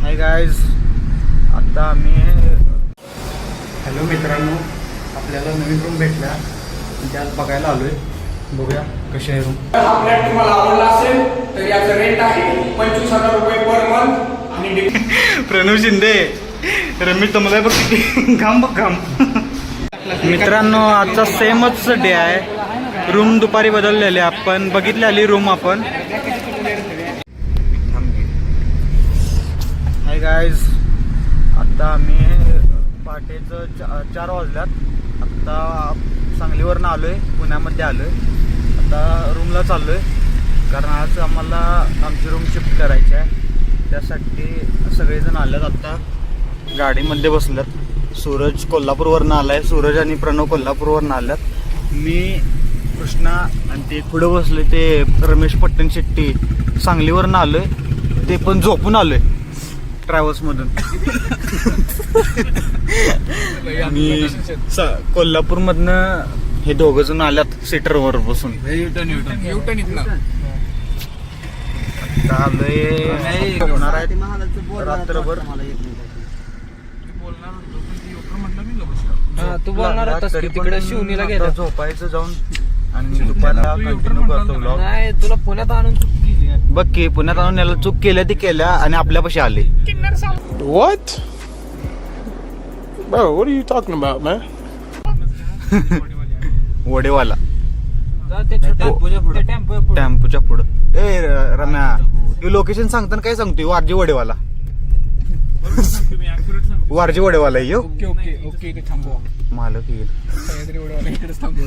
Hi guys, आता आम्ही hello मित्रांनो, आपल्याला नवीन रूम भेटल्या त्यात बघायला आलोय. बघूया कशी आहे रूम. हा फ्लॅट तुम्हाला आवडला असेल तर याचं रेंट आहे 25,000 रुपये पर मंथ आणि प्रणव शिंदे रमेश तुम्हाला बघ घाम बघ घाम. मित्रांनो, आजचा सेमच डे आहे. रूम दुपारी बदललेली आपण बघितलेली रूम आपण. हाय गाईज, आता आम्ही पहाटेचं 4 वाजल्यात. आत्ता सांगलीवरनं आलो आहे, पुण्यामध्ये आलो आहे. आता रूमला चाललो आहे कारण आज आम्हाला आमची रूम शिफ्ट करायची आहे. त्यासाठी सगळेजण आल्यात. आत्ता गाडीमध्ये बसल्यात. सूरज कोल्हापूरवरनं आला आहे. सूरज आणि प्रणव कोल्हापूरवरनं आल्यात. मी कृष्णा आणि ते पुढं बसले ते रमेश पट्टणशेट्टी सांगलीवरनं आलो आहे. ते पण झोपून आलो आहे ट्रॅव्हल्समधून. मी कोल्हापूरमधनं हे दोघं जण आल्यात सीटरवर बसून. होणार आहेत रात्रभर. तू बोलणार होतास की तिकडे शिवणीला गेला झोपायचं जाऊन आणि दुपारला कंटिन्यू करतो व्लॉग. नाही, तुला पुण्यात आणून चूक केली. बघ की पुण्यात आणून याला चूक केल्या ती केल्या आणि आपल्यापाशी आले. What? Bro, what are you talking about, man? वडेवाला टेम्पोच्या टेम्पोच्या पुढं. ए रम्या, तू लोकेशन सांगताना काय सांगतोय? वारजी वडेवाला. वारजी वडेवाला येऊ. ओके ते थांबवा. मालक येईल. इकडेच थांबवा.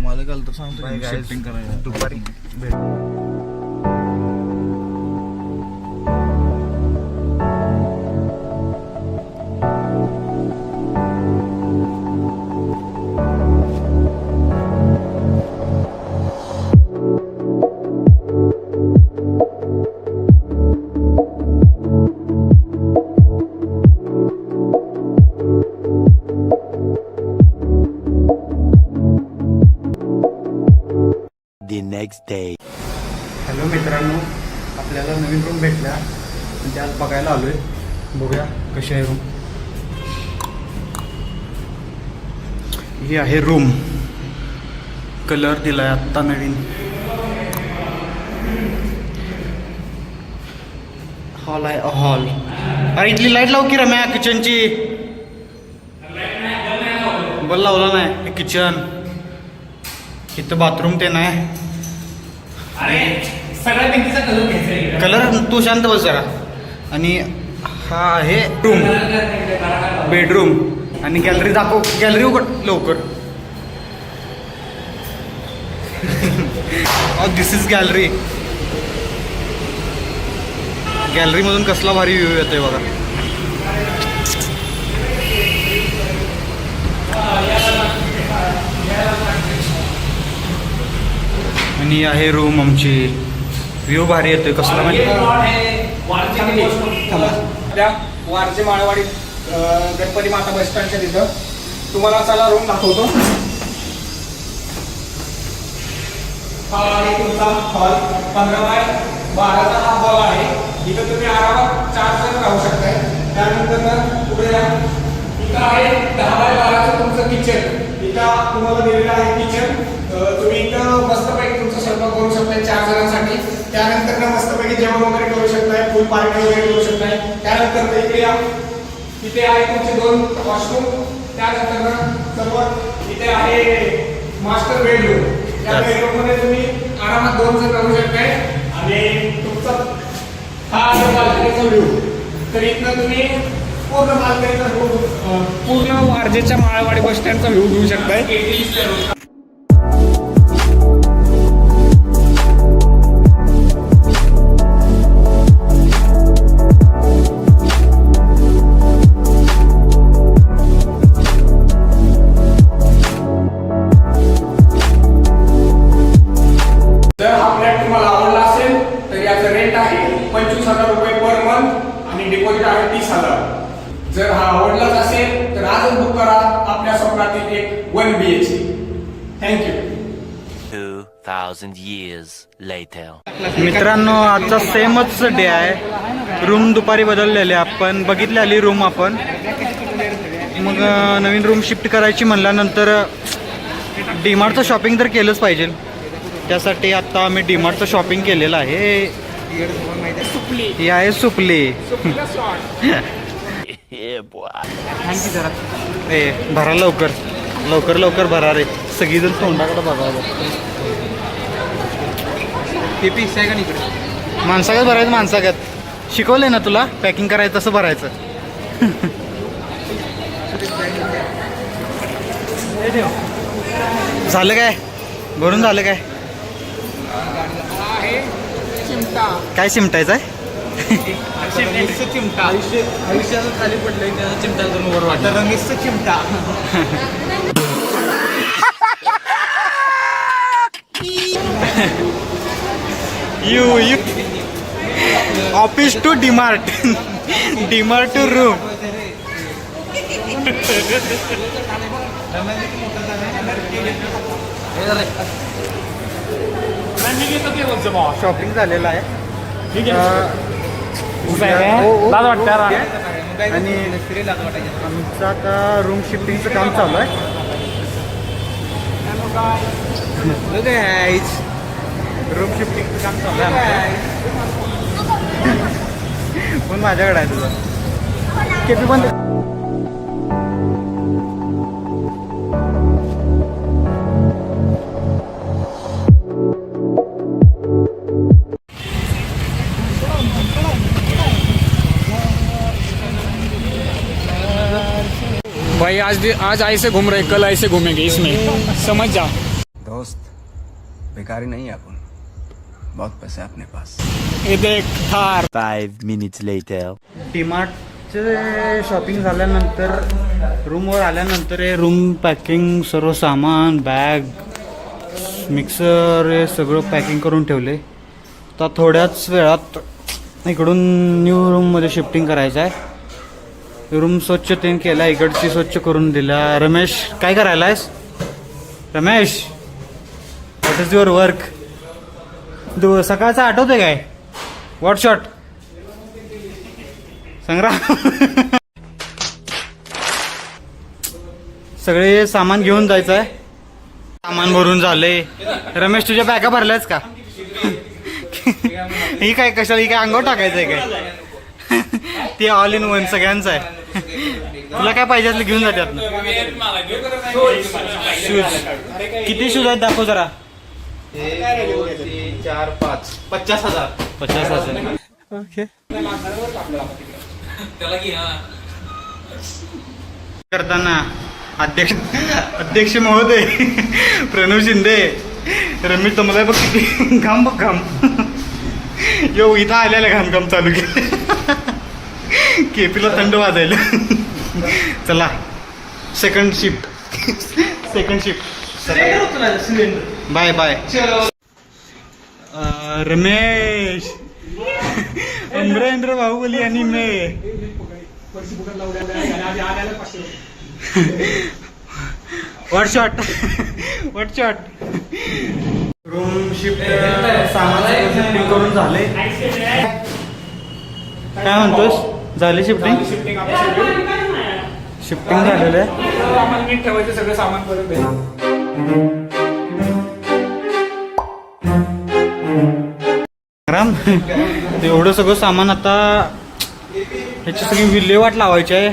मालक आलं तर सांगतो दुपारी भेट. Next day. हॅलो मित्रांनो, आपल्याला नवीन रूम भेटल्या त्यात बघायला आलोय. बघूया कशी आहे रूम. ही आहे रूम. कलर दिलाय आत्ता नवीन. हॉल आहे हॉल. अरे इथली लाईट लाव की रम्या किचनची. बल लावला नाही. हे किचन, इथं बाथरूम ते नाही. सगळ्या भिंतीचा कलर घ्यायचा. कलर तू शांत बस जरा. आणि हा आहे रूम, बेडरूम. आणि गॅलरी दाखव. गॅलरी उघड लवकर. दिस इज गॅलरी. गॅलरीमधून कसला भारी व्ह्यू येतोय बघा. आणि आहे रूम आमची. व्ह्यू भारी येतोय कसला माहिती. वारजे माळवाडी गणपती माता बस स्टँडच्या तिथं तुम्हाला चला रूम दाखवतो. हा आहे तुमचा हॉल. 15x12चा हा हॉल आहे. इथं तुम्ही आरामात 4 जण राहू शकताय. त्यानंतर पुढे या. इथं आहे 10x12चं तुमचं किचन. इथं तुम्हाला दिलेलं आहे किचन. तुम्ही इथं मस्तपैकी तुमचा स्वयंपाक करू शकताय 4 जणांसाठी. त्यानंतर मस्तपैकी जेवण वगैरे करू शकताय. फुल पार्टी वगैरे करू शकताय. त्यानंतर इकडे या. इथे आहे तुमचे 2 वॉशरूम. त्यानंतर सर्व इथे आहे मास्टर बेडरूम. त्या बेडरूम मध्ये तुम्ही आरामात 2 जण राहू शकताय. आणि तुमचा हा आहे बाल्कनीचा व्ह्यू. तर इथनं तुम्ही पूर्ण बाल्कनीचा व्ह्यू, पूर्ण वारजेच्या माळवाडी बस स्टँडचा व्ह्यू घेऊ शकताय. जर हा फ्लॅट तुम्हाला आवडला असेल तर याचं रेंट आहे 25,000 रुपये पर मंथ आणि डिपॉझिट आहे 30,000. जर हा आवडलाच असेल तर आजच बुक करा आपल्या स्वप्नातील एक 1 BHK. थँक्यू. 2,000 years later. मित्रांनो, आजचा सेमच डे आहे. रूम दुपारी बदललेली आपण बघितलेली रूम आपण मग नवीन रूम शिफ्ट करायची म्हणल्यानंतर डीमार्टचं शॉपिंग तर केलंच पाहिजे. त्यासाठी आता आम्ही डीमार्टचं शॉपिंग केलेलं आहे. ही आहे सुपली. ए भरा लवकर लवकर लवकर भरा रे. सगळीजण तोंडाकडे बघावं. माणसागत भरायचं माणसागत. शिकवलंय ना तुला पॅकिंग करायचं तसं भरायचं. झालं काय भरून झालं काय काय चिमटायचं आहे. चिमटा आयुष्याचं खाली पडलंय त्याचा चिमटा करून वर वाटलं. रंगीचं चिमटा. You office to DMart DMart to room. Shopping झालेलं आहे लाज वाटतं आणि आमचं आता रूम शिफ्टिंगचं काम चालू आहे. रूम शिफ्टिंगचं काम चालू आहे पण माझ्याकडे आहे तुझा केपी बंद. भाई आज ऐसे घूम रहे कल ऐसे घूमेंगे इसमें समझ जा. दोस्त बेकारी नहीं है अपन बहुत पैसा है अपने पास. ये देख थार. 5 minutes later. डीमार्टचे शॉपिंग झाल्यानंतर रूमवर आल्यानंतर हे रूम पॅकिंग सर्व सामान बॅग मिक्सर हे सगळं पॅकिंग करून ठेवले. आता थोड्याच वेळात इकडून न्यू रूममध्ये शिफ्टिंग करायचं आहे. रूम स्वच्छ तेन केला इकडची स्वच्छ करून दिला. रमेश काय करायला आहेस Ramesh what is your work. सकाळचं आठवते काय व्हॉट शॉट संग्राम. सगळे सामान घेऊन जायचं आहे. सामान भरून झाले. रमेश तुझ्या बॅगा भरल्याच का. ही काय कशाला ही काय अंगावर टाकायचं आहे काय. ती ऑल इन वन सगळ्यांचं आहे. तुला काय पाहिजे असलं घेऊन जाते. शूज किती शूज आहेत दाखव जरा. 4 5 50,000 50,000. ओके करताना अध्यक्ष महोदय प्रणव शिंदे रमेश तुम्हाला बघ किती घाम बघ घाम. यो इथं आलेलं घामघाम चालू केलं. केपीला थंड वाजायला. चला second shift bye bye. Ramesh Amarendra Baahubali आणि मे व्हॉट शॉट रूम शिफ्ट सामान शिफ्टिंग करून झाले. काय म्हणतोस झाली शिफ्टिंग झालेलं आहे. आम्हाला नीट ठेवायचं सगळं सामान परत. राम एवढं सगळं सामान आता ह्याची सगळी विल्हेवाट लावायची आहे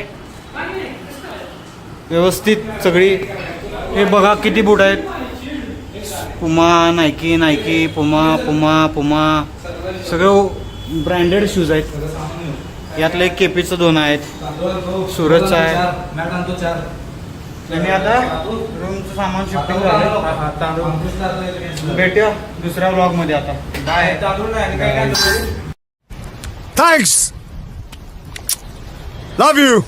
व्यवस्थित सगळी. हे बघा किती बूट आहेत. पुमा नायकी पुमा सगळं ब्रँडेड शूज आहेत. यातलं एक केपीचं 2 आहेत. सूरजचं आहे. आणि आता रूमचं सामान शिफ्टिंग झालं. भेटूया दुसऱ्या ब्लॉगमध्ये आता. Thanks love you.